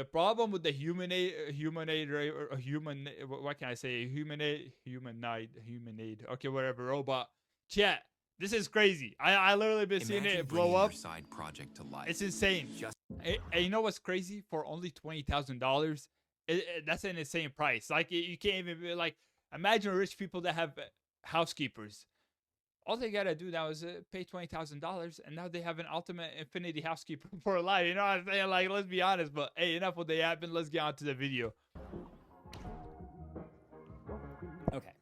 The problem with the what can I say? Humanoid. Okay, whatever. Robot. Chat. This is crazy. I literally been seeing Imagine it blow bringing your up. side project to life. It's insane. Just And you know what's crazy? For only $20,000, that's an insane price. Like you can't even like imagine rich people that have housekeepers. All they gotta do now is pay $20,000, and now they have an ultimate infinity housekeeper for life. You know what I'm saying? Like, let's be honest. But hey, enough with the yapping. Let's get on to the video. Okay,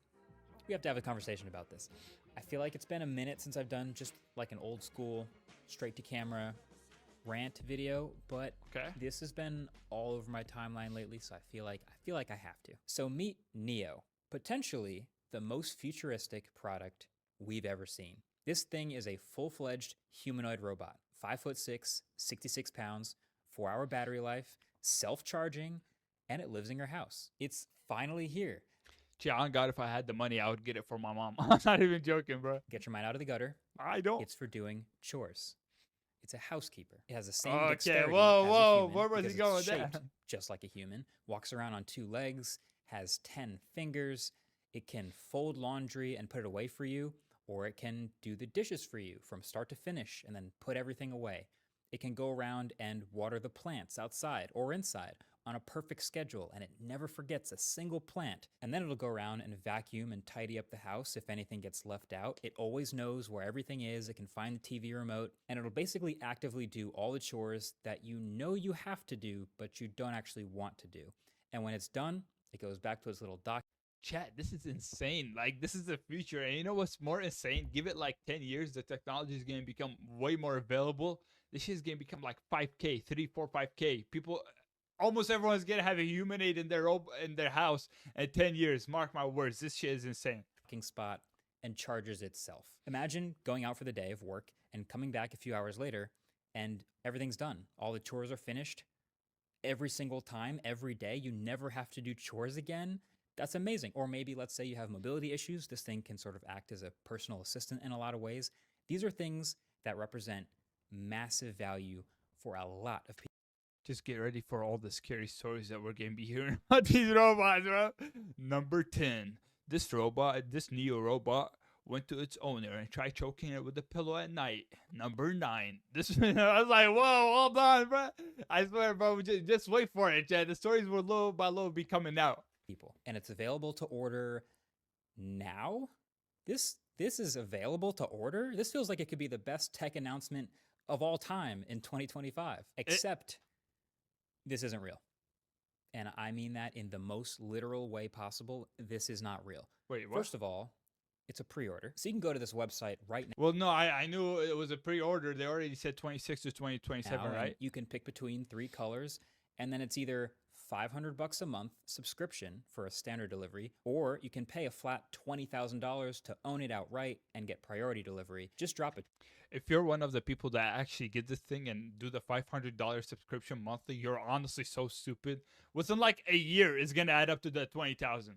we have to have a conversation about this. I feel like it's been a minute since I've done just like an old school, straight to camera rant video, but Okay. this has been all over my timeline lately, so I feel like I have to. So meet Neo, potentially the most futuristic product we've ever seen. This thing is a full-fledged humanoid robot, 5'6", 66 pounds, 4-hour battery life, self-charging, and it lives in your house. It's finally here. John, God, if I had the money, I would get it for my mom. I'm not even joking, bro. Get your mind out of the gutter. I don't. It's for doing chores. It's a housekeeper. It has the same Okay, dexterity whoa, as whoa, a human where was he because going it's with shaped that? just like a human. Walks around on 2 legs, has 10 fingers. It can fold laundry and put it away for you, or it can do the dishes for you from start to finish and then put everything away. It can go around and water the plants outside or inside on a perfect schedule, and it never forgets a single plant. And then it'll go around and vacuum and tidy up the house if anything gets left out. It always knows where everything is. It can find the TV remote, and it'll basically actively do all the chores that you know you have to do, but you don't actually want to do. And when it's done, it goes back to its little dock. Chat, this is insane. Like, this is the future. And you know what's more insane? Give it like 10 years, the technology is going to become way more available. This shit is going to become like 5K, 3, 4, 5K. People, almost everyone's going to have a humanoid in their house in 10 years. Mark my words. This shit is insane. Spot and charges itself. Imagine going out for the day of work and coming back a few hours later and everything's done. All the chores are finished. Every single time, every day, you never have to do chores again. That's amazing. Or maybe let's say you have mobility issues. This thing can sort of act as a personal assistant in a lot of ways. These are things that represent massive value for a lot of people. Just get ready for all the scary stories that we're going to be hearing about these robots, bro. Number 10. This Neo robot, went to its owner and tried choking it with a pillow at night. Number 9. This I was like, whoa, hold on, bro. I swear, bro, just wait for it, Chad. The stories will little by little be coming out. People. And it's available to order now? This is available to order? This feels like it could be the best tech announcement of all time in 2025. Except this isn't real. And I mean that in the most literal way possible. This is not real. Wait, what? First of all, it's a pre-order. So you can go to this website right now. Well, no, I knew it was a pre-order. They already said 26 to 2027, right? You can pick between 3 colors, and then it's either $500 a month subscription for a standard delivery, or you can pay a flat $20,000 to own it outright and get priority delivery. Just drop it. If you're one of the people that actually get this thing and do the $500 subscription monthly, you're honestly so stupid. Within like a year, it's gonna add up to the 20,000.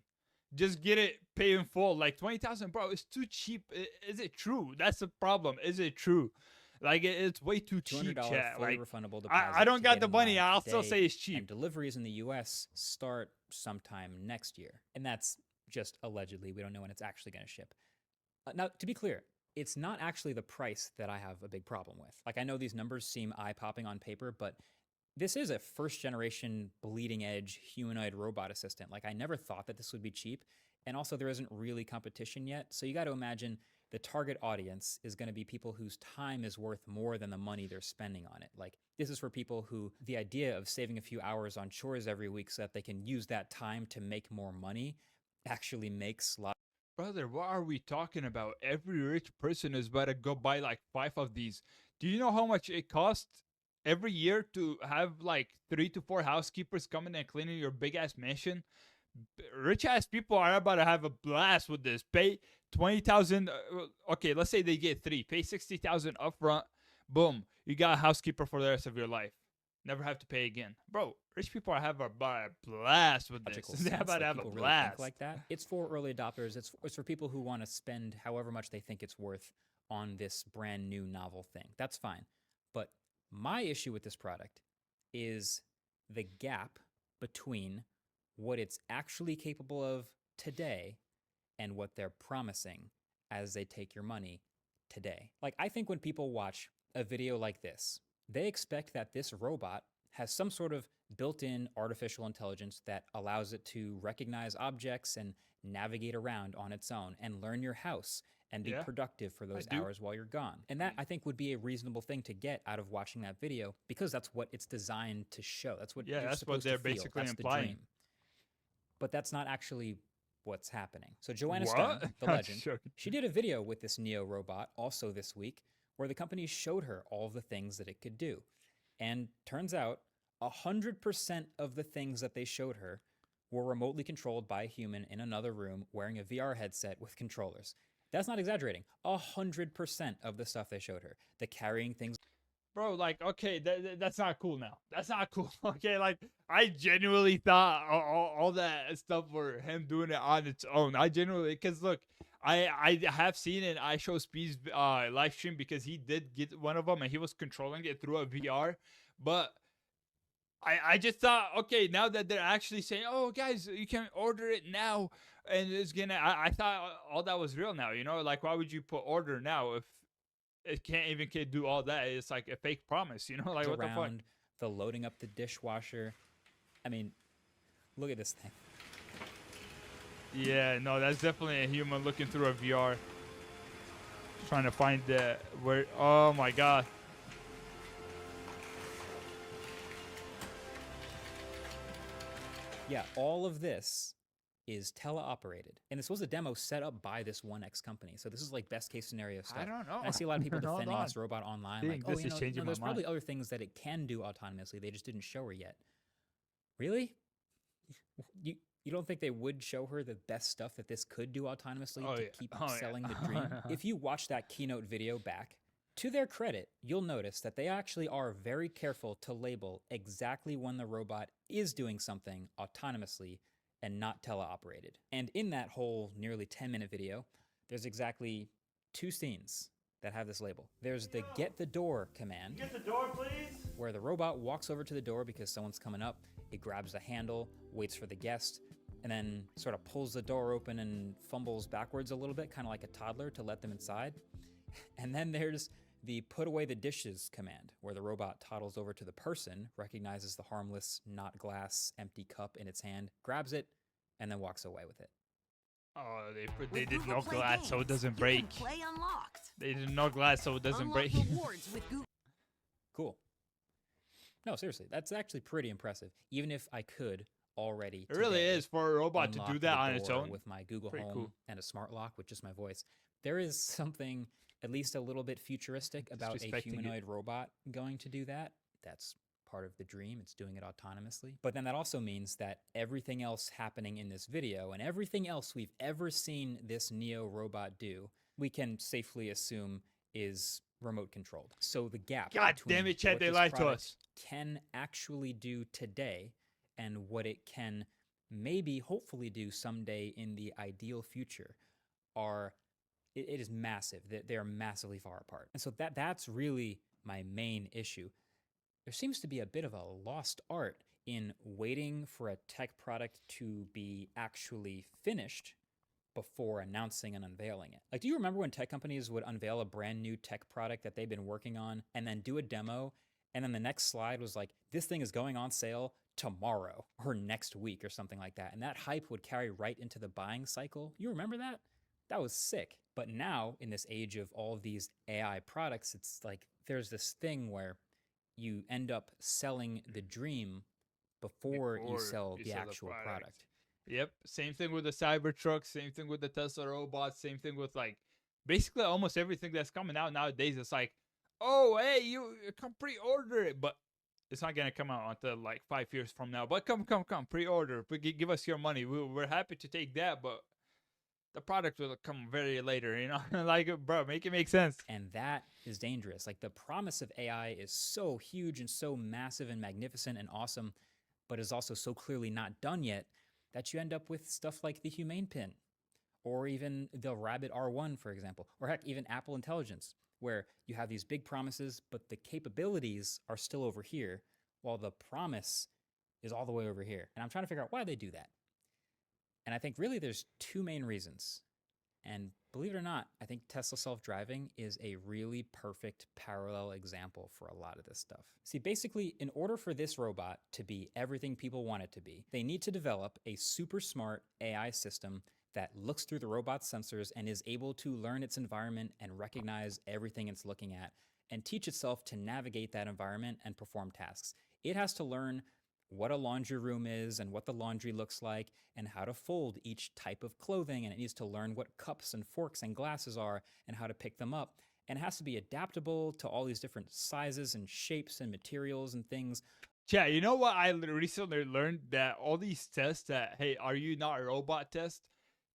Just get it, pay in full. Like 20,000, bro, it's too cheap. Is it true? That's the problem. Is it true? Like it's way too cheap, chat. Fully Like, refundable deposit. I don't to got get the in money. line I'll still today, say it's cheap. And deliveries in the U.S. start sometime next year, and that's just allegedly. We don't know when it's actually going to ship. Now, to be clear, it's not actually the price that I have a big problem with. Like, I know these numbers seem eye-popping on paper, but this is a first-generation bleeding-edge humanoid robot assistant. Like, I never thought that this would be cheap, and also there isn't really competition yet. So you got to imagine the target audience is going to be people whose time is worth more than the money they're spending on it. Like, this is for people who the idea of saving a few hours on chores every week so that they can use that time to make more money actually makes a lot. Brother, what are we talking about? Every rich person is about to go buy like 5 of these. Do you know how much it costs every year to have like 3 to 4 housekeepers coming and cleaning your big ass mansion? Rich ass people are about to have a blast with this. Pay 20,000. Okay, let's say they get 3. Pay 60,000 upfront. Boom, you got a housekeeper for the rest of your life. Never have to pay again, bro. Rich people are having a blast with this. They're about to have a blast. Really like that. It's for early adopters. It's for people who want to spend however much they think it's worth on this brand new novel thing. That's fine. But my issue with this product is the gap between what it's actually capable of today and what they're promising as they take your money today. Like, I think when people watch a video like this, they expect that this robot has some sort of built-in artificial intelligence that allows it to recognize objects and navigate around on its own and learn your house and be Yeah, productive for those do. hours while you're gone. And that, I think, would be a reasonable thing to get out of watching that video, because that's what it's designed to show. That's what Yeah, you're that's what supposed they're to feel. basically That's implying. the dream. But that's not actually what's happening. So Joanna What? Stone, the I'm legend, joking. she did a video with this Neo robot also this week where the company showed her all of the things that it could do. And turns out 100% of the things that they showed her were remotely controlled by a human in another room wearing a VR headset with controllers. That's not exaggerating. 100% of the stuff they showed her. The carrying things. Bro, like, okay, that's not cool now. That's not cool. Okay, like, I genuinely thought all that stuff were him doing it on its own. I genuinely, because look, I have seen an iShowSpeed's live stream, because he did get one of them and he was controlling it through a VR. But I just thought, okay, now that they're actually saying, oh, guys, you can order it now, and it's gonna, I thought all that was real now, you know? Like, why would you put order now if it can't even do all that? It's like a fake promise, you know? Like, what the fuck? Around, the loading up the dishwasher. I mean, look at this thing. Yeah, no, that's definitely a human looking through a VR. Trying to find the, where, oh my god. Yeah, all of this is teleoperated. And this was a demo set up by this 1X company. So this is like best case scenario stuff. I don't know. And I see a lot of people Hold defending on. this robot online. Think Like, oh, this is changing my there's probably mind. other things that it can do autonomously. They just didn't show her yet. Really? You don't think they would show her the best stuff that this could do autonomously Oh, to yeah. keep Oh, yeah. selling the dream? If you watch that keynote video back, to their credit, you'll notice that they actually are very careful to label exactly when the robot is doing something autonomously and not teleoperated. And in that whole nearly 10-minute video, there's exactly 2 scenes that have this label. There's the get the door command. Get the door, please. Where the robot walks over to the door because someone's coming up. It grabs the handle, waits for the guest, and then sort of pulls the door open and fumbles backwards a little bit, kind of like a toddler, to let them inside. And then there's the put away the dishes command, where the robot toddles over to the person, recognizes the harmless, not glass, empty cup in its hand, grabs it, and then walks away with it. Oh, they With did Google no Play glass so it Games, doesn't you break. can play unlocked. They did no glass so it doesn't Unlock break. rewards with Google. Cool. No, seriously, that's actually pretty impressive. Even if I could already It really today is for a robot to unlock do the that on its door own. with my Google Pretty Home cool. and a smart lock with just my voice. There is something at least a little bit futuristic about a Disrespecting it. humanoid robot going to do that. That's part of the dream. It's doing it autonomously. But then that also means that everything else happening in this video and everything else we've ever seen this Neo robot do, we can safely assume is remote controlled. So the gap God between damn it, Chad, what they this lied to product us. can actually do today and what it can maybe hopefully do someday in the ideal future are it is massive. They are massively far apart. And so that's really my main issue. There seems to be a bit of a lost art in waiting for a tech product to be actually finished before announcing and unveiling it. Like, do you remember when tech companies would unveil a brand new tech product that they've been working on and then do a demo, and then the next slide was like, this thing is going on sale tomorrow or next week or something like that. And that hype would carry right into the buying cycle. You remember that? That was sick. But now, in this age of all of these AI products, it's like there's this thing where you end up selling the dream before you sell the actual product. Yep. Same thing with the Cybertruck. Same thing with the Tesla robots. Same thing with, like, basically almost everything that's coming out nowadays. It's like, oh, hey, you come pre-order it, but it's not gonna come out until like 5 years from now. But come, pre-order. Give us your money. We're happy to take that, but the product will come very later. You know, like, bro, make it make sense. And that is dangerous. Like, the promise of AI is so huge and so massive and magnificent and awesome, but is also so clearly not done yet that you end up with stuff like the Humane Pin, or even the Rabbit R1, for example, or heck, even Apple Intelligence, where you have these big promises, but the capabilities are still over here, while the promise is all the way over here. And I'm trying to figure out why they do that. And I think really there's two main reasons. And believe it or not, I think Tesla self-driving is a really perfect parallel example for a lot of this stuff. See, basically, in order for this robot to be everything people want it to be, they need to develop a super smart AI system that looks through the robot's sensors and is able to learn its environment and recognize everything it's looking at and teach itself to navigate that environment and perform tasks. It has to learn what a laundry room is and what the laundry looks like and how to fold each type of clothing, and it needs to learn what cups and forks and glasses are and how to pick them up, and it has to be adaptable to all these different sizes and shapes and materials and things. Yeah, you know what I recently learned? That all these tests that, hey, are you not a robot test,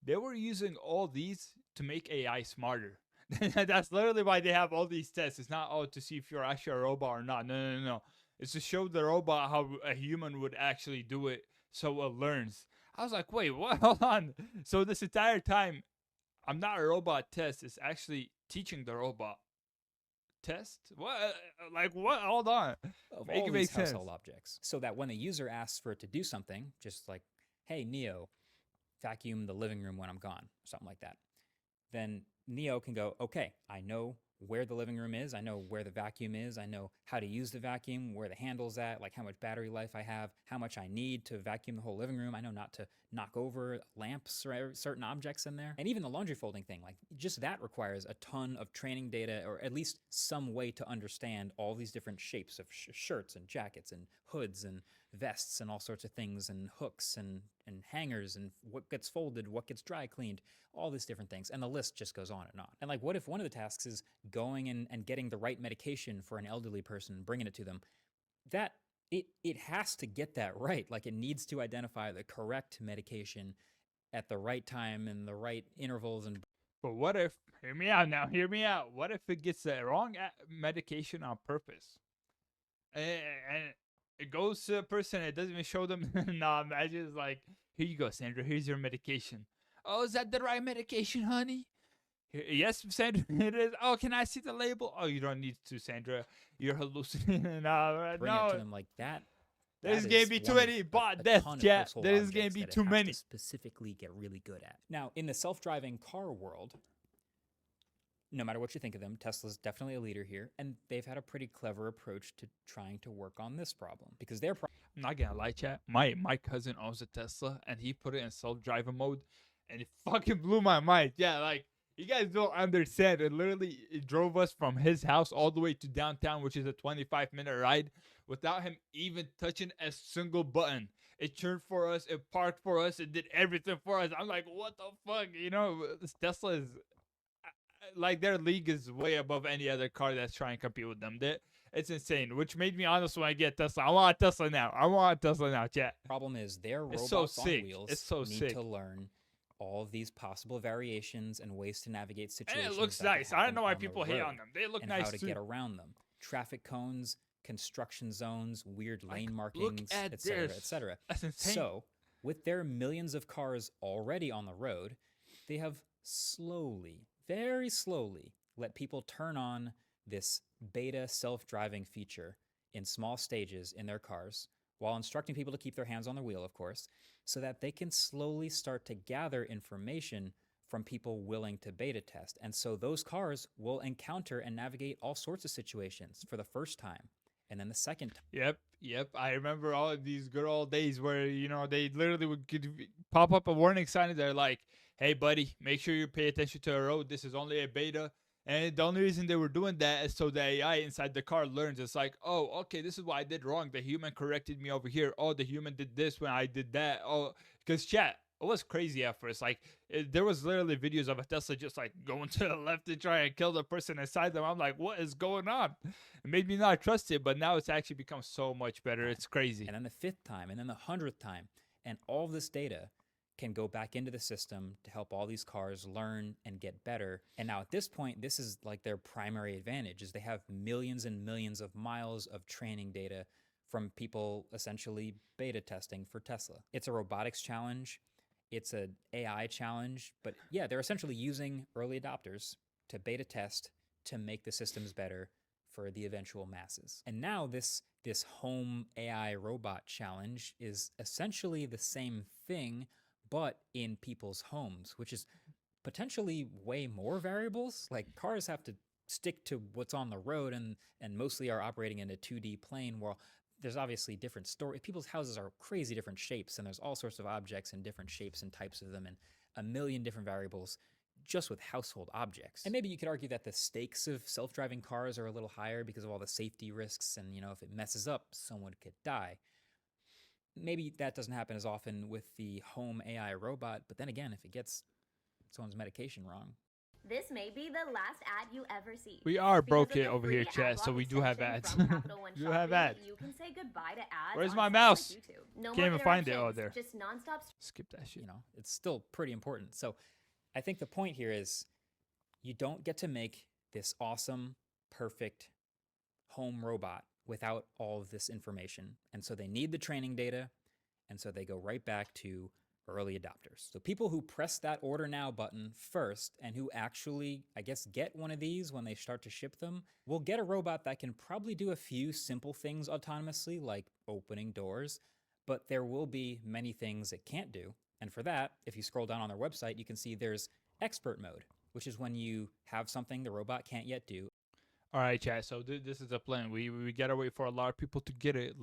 they were using all these to make AI smarter. That's literally why they have all these tests. It's not, to see if you're actually a robot or not. No. It's to show the robot how a human would actually do it so it learns. I was like, wait, what? Hold on. So this entire time, I'm not a robot test. It's actually teaching the robot. Test? What? Like, what? Hold on. Of Make all it these make sense. household objects. So that when the user asks for it to do something, just like, hey, Neo, vacuum the living room when I'm gone, something like that, then Neo can go, okay, I know where the living room is, I know where the vacuum is, I know how to use the vacuum, where the handle's at, like how much battery life I have, how much I need to vacuum the whole living room. I know not to knock over lamps or certain objects in there. And even the laundry folding thing, like just that requires a ton of training data, or at least some way to understand all these different shapes of shirts and jackets and hoods and vests and all sorts of things, and hooks and hangers, and what gets folded, what gets dry cleaned, all these different things. And the list just goes on and on. And like, what if one of the tasks is going and getting the right medication for an elderly person and bringing it to them? That it has to get that right. Like, it needs to identify the correct medication at the right time and the right intervals. And But what if, hear me out now, hear me out. What if it gets the wrong medication on purpose? And it goes to a person, it doesn't even show them. Nah, imagine it's like, here you go, Sandra, here's your medication. Oh, is that the right medication, honey? Yes, Sandra, it is. Oh, can I see the label? Oh, you don't need to, Sandra. You're hallucinating. Nah, bring it no. to them like that. There's That going to is be too one of many a bot ton deaths, of chat. household There's going to objects be that it too has many. to specifically get really good at. Now, in the self-driving car world, no matter what you think of them, Tesla's definitely a leader here, and they've had a pretty clever approach to trying to work on this problem, because their I'm not gonna lie, chat. My cousin owns a Tesla, and he put it in self-driving mode, and it fucking blew my mind. Yeah, like, you guys don't understand. It drove us from his house all the way to downtown, which is a 25-minute ride, without him even touching a single button. It turned for us, it parked for us, it did everything for us. I'm like, what the fuck? You know, this Tesla is like, their league is way above any other car that's trying to compete with them. It's insane, which made me honest when I get Tesla. I want a Tesla now. Chat. problem is their It's robots so on sick. wheels It's so need sick. to learn all of these possible variations and ways to navigate And situations. it looks that could nice. I don't happen know why on the people hate road, on them. They look and nice how to too. get around them. Traffic cones, construction zones, weird Like, lane look markings, at etc., this. etc. That's insane. So, with their millions of cars already on the road, they have slowly, very slowly, let people turn on this beta self-driving feature in small stages in their cars, while instructing people to keep their hands on the wheel, of course, so that they can slowly start to gather information from people willing to beta test. And so those cars will encounter and navigate all sorts of situations for the first time. And then the second time. Yep. I remember all of these good old days where, they literally would pop up a warning sign and they're like, hey, buddy, make sure you pay attention to the road. This is only a beta. And the only reason they were doing that is so the AI inside the car learns. It's like, oh, okay, this is what I did wrong. The human corrected me over here. Oh, the human did this when I did that. Oh, because chat, it was crazy at first. Like, there was literally videos of a Tesla just like going to the left to try and kill the person inside them. I'm like, what is going on? It made me not trust it, but now it's actually become so much better. It's crazy. And then the 5th time, and then the 100th time. And all of this data can go back into the system to help all these cars learn and get better. And now at this point, this is like their primary advantage, is they have millions and millions of miles of training data from people essentially beta testing for Tesla. It's a robotics challenge. It's an AI challenge. But yeah, they're essentially using early adopters to beta test to make the systems better for the eventual masses. And now this home AI robot challenge is essentially the same thing, but in people's homes, which is potentially way more variables. Like cars have to stick to what's on the road and mostly are operating in a 2D plane. Well, there's obviously different stories. People's houses are crazy different shapes, and there's all sorts of objects in different shapes and types of them, and a million different variables just with household objects. And maybe you could argue that the stakes of self-driving cars are a little higher because of all the safety risks, and if it messes up, someone could die. Maybe that doesn't happen as often with the home AI robot, but then again, if it gets someone's medication wrong. This may be the last ad you ever see. We are Because broke of the it over free here, chat, so AdBlock we do have extension ads. from Capital One We do have Shopping, ads. You can say goodbye to ads. Where's on my sites mouse? like YouTube. No Can't more even find it. Oh, interruptions, there. Just nonstop. Skip that shit. It's still pretty important. So I think the point here is you don't get to make this awesome, perfect home robot without all of this information. And so they need the training data. And so they go right back to early adopters. So people who press that order now button first and who actually, I guess, get one of these when they start to ship them, will get a robot that can probably do a few simple things autonomously, like opening doors, but there will be many things it can't do. And for that, if you scroll down on their website, you can see there's expert mode, which is when you have something the robot can't yet do. All right, chat. So this is a plan. We gotta wait for a lot of people to get it.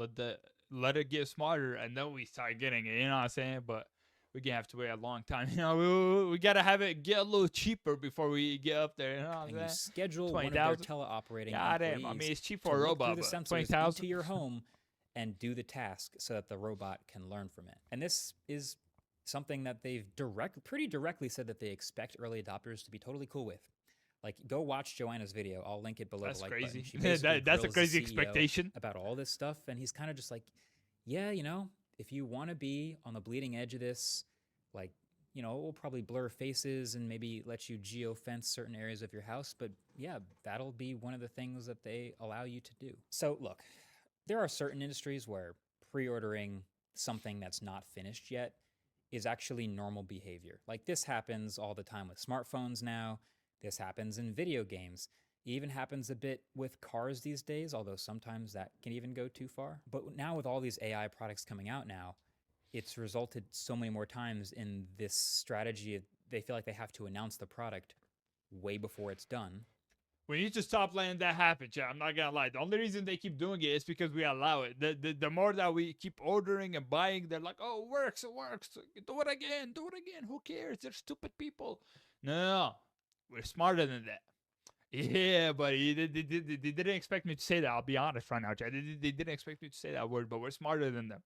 Let it get smarter, and then we start getting it. You know what I'm saying? But we're gonna have to wait a long time. We gotta have it get a little cheaper before we get up there. You know what I'm And you saying? schedule one of their 20,000. teleoperating God employees damn. I mean, it's cheap to for a look robot, through the but sensors 20,000. into your home and do the task so that the robot can learn from it. And this is something that they've pretty directly said that they expect early adopters to be totally cool with. Like, go watch Joanna's video. I'll link it below That's the like crazy. button. She basically That's a grills the crazy CEO expectation. about all this stuff, and he's kind of just like, yeah, if you want to be on the bleeding edge of this, like, it will probably blur faces and maybe let you geo-fence certain areas of your house, but yeah, that'll be one of the things that they allow you to do. So look, there are certain industries where pre-ordering something that's not finished yet is actually normal behavior. Like, this happens all the time with smartphones now. This happens in video games. It even happens a bit with cars these days, although sometimes that can even go too far. But now with all these AI products coming out now, it's resulted so many more times in this strategy of they feel like they have to announce the product way before it's done. We need to stop letting that happen, chat. I'm not gonna lie. The only reason they keep doing it is because we allow it. The more that we keep ordering and buying, they're like, oh, it works. Do it again. Who cares? They're stupid people. No. We're smarter than that. Yeah, buddy. They didn't expect me to say that. I'll be honest right now, chat. They didn't expect me to say that word, but we're smarter than them.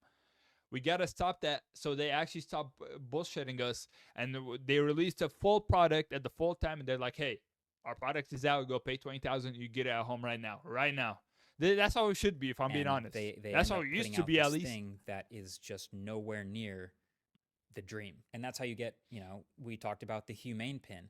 We gotta stop that, so they actually stop bullshitting us, and they released a full product at the full time, and they're like, "Hey, our product is out. Go pay $20,000. You get it at home right now. That's how it should be, if I'm being honest. That's how it used to be, at least. Thing that is just nowhere near the dream, and that's how you get. We talked about the humane pin.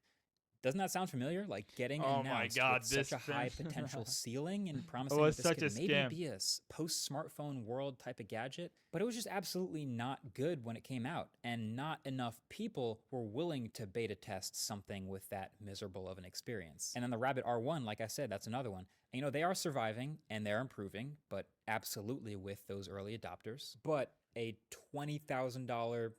Doesn't that sound familiar? Like getting announced with such a high potential ceiling and promising that this could maybe be a post-smartphone world type of gadget. But it was just absolutely not good when it came out. And not enough people were willing to beta test something with that miserable of an experience. And then the Rabbit R1, like I said, that's another one. And, they are surviving and they're improving, but absolutely with those early adopters. But a $20,000,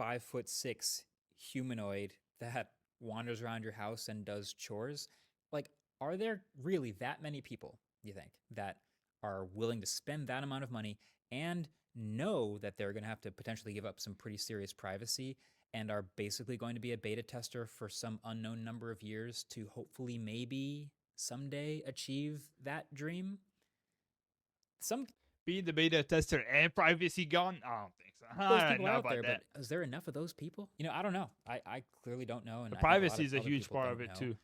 5'6" humanoid that wanders around your house and does chores, like, are there really that many people, you think, that are willing to spend that amount of money and know that they're going to have to potentially give up some pretty serious privacy and are basically going to be a beta tester for some unknown number of years to hopefully maybe someday achieve that dream? Being the beta tester and privacy gone? I don't think so. Those people are out there, but is there enough of those people? I don't know. I clearly don't know. And the privacy is a huge part of it too.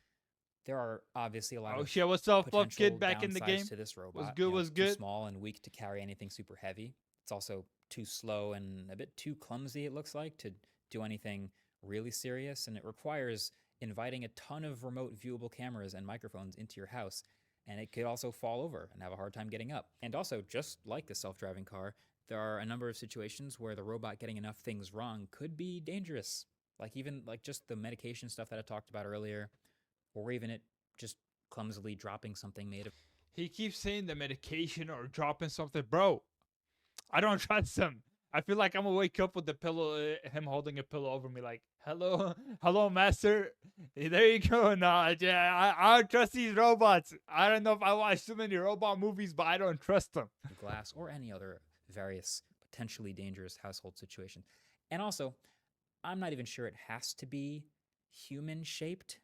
There are obviously a lot of what's up, Fluff Kid, back in the game? To this robot. Was good. Too small and weak to carry anything super heavy. It's also too slow and a bit too clumsy, it looks like, to do anything really serious. And it requires inviting a ton of remote viewable cameras and microphones into your house. And it could also fall over and have a hard time getting up. And also, just like the self-driving car, there are a number of situations where the robot getting enough things wrong could be dangerous. Like just the medication stuff that I talked about earlier, or even it just clumsily dropping something made of. He keeps saying the medication or dropping something, bro. I don't trust him. I feel like I'm gonna wake up with the pillow, him holding a pillow over me, like, "Hello, hello, master." There you go. Nah, yeah, I don't trust these robots. I don't know if I watch too many robot movies, but I don't trust them. Glass or any other various potentially dangerous household situation. And also, I'm not even sure it has to be human shaped,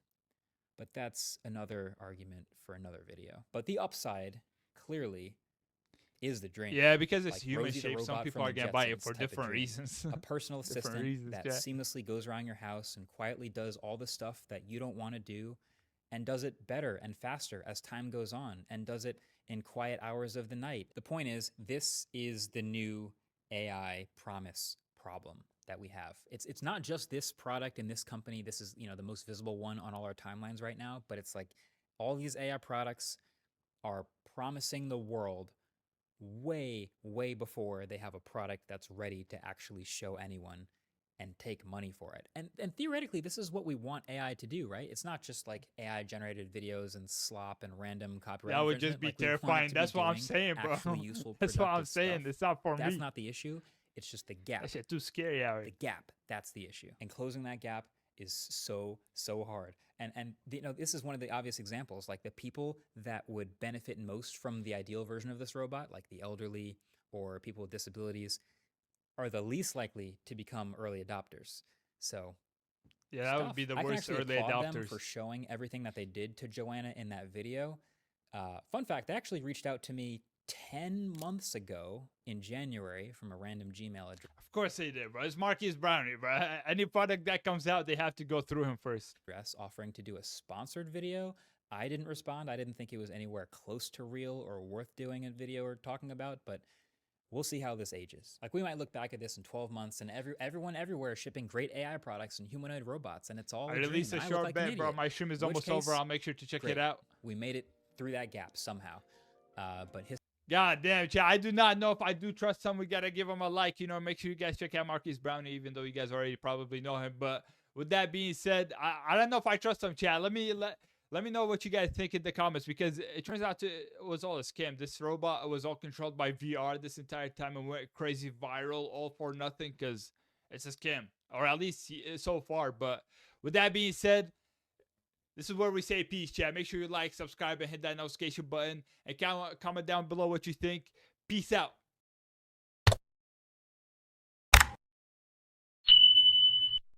but that's another argument for another video. But the upside clearly is the dream. Yeah, because it's Like human Rosie the shaped. Some robot people from are the gonna buy it Jetsons for type of different dream. reasons. A personal Different assistant reasons, that yeah. seamlessly goes around your house and quietly does all the stuff that you don't want to do and does it better and faster as time goes on and does it in quiet hours of the night. The point is, this is the new AI promise problem that we have. It's not just this product and this company. This is, the most visible one on all our timelines right now, but it's like all these AI products are promising the world way, way before they have a product that's ready to actually show anyone and take money for it. And theoretically, this is what we want AI to do, right? It's not just like AI generated videos and slop and random copyright. That would just be terrifying. That's what I'm saying, bro. Actually useful, That's what I'm productive saying. stuff. It's not for That's me. not the issue. It's just the gap. That shit too scary out The here. gap. That's the issue. And closing that gap is so hard. And this is one of the obvious examples. Like the people that would benefit most from the ideal version of this robot, like the elderly or people with disabilities, are the least likely to become early adopters. So Yeah, that would be the worst early applaud them adopters. for showing everything that they did to Joanna in that video. Fun fact, they actually reached out to me 10 months ago in January from a random Gmail address. Of course they did, bro. It's Marquise Brownie, bro. Any product that comes out, they have to go through him first. Offering to do a sponsored video. I didn't respond. I didn't think it was anywhere close to real or worth doing a video or talking about, but we'll see how this ages. Like we might look back at this in 12 months and everyone everywhere is shipping great AI products and humanoid robots and it's all I a dream, released a and I look short like an bet, bro. idiot. My stream is In which almost case, over. I'll make sure to check great. it out. We made it through that gap somehow. But God damn, chat. I do not know if I do trust him. We gotta give him a like. Make sure you guys check out Marquise Brownie, even though you guys already probably know him. But with that being said, I don't know if I trust him, chat. Let me know what you guys think in the comments, because it turns out it was all a scam. This robot was all controlled by VR this entire time and went crazy viral, all for nothing, because it's a scam, or at least so far. But with that being said, this is where we say peace, chat. Make sure you like, subscribe, and hit that notification button. And comment down below what you think. Peace out.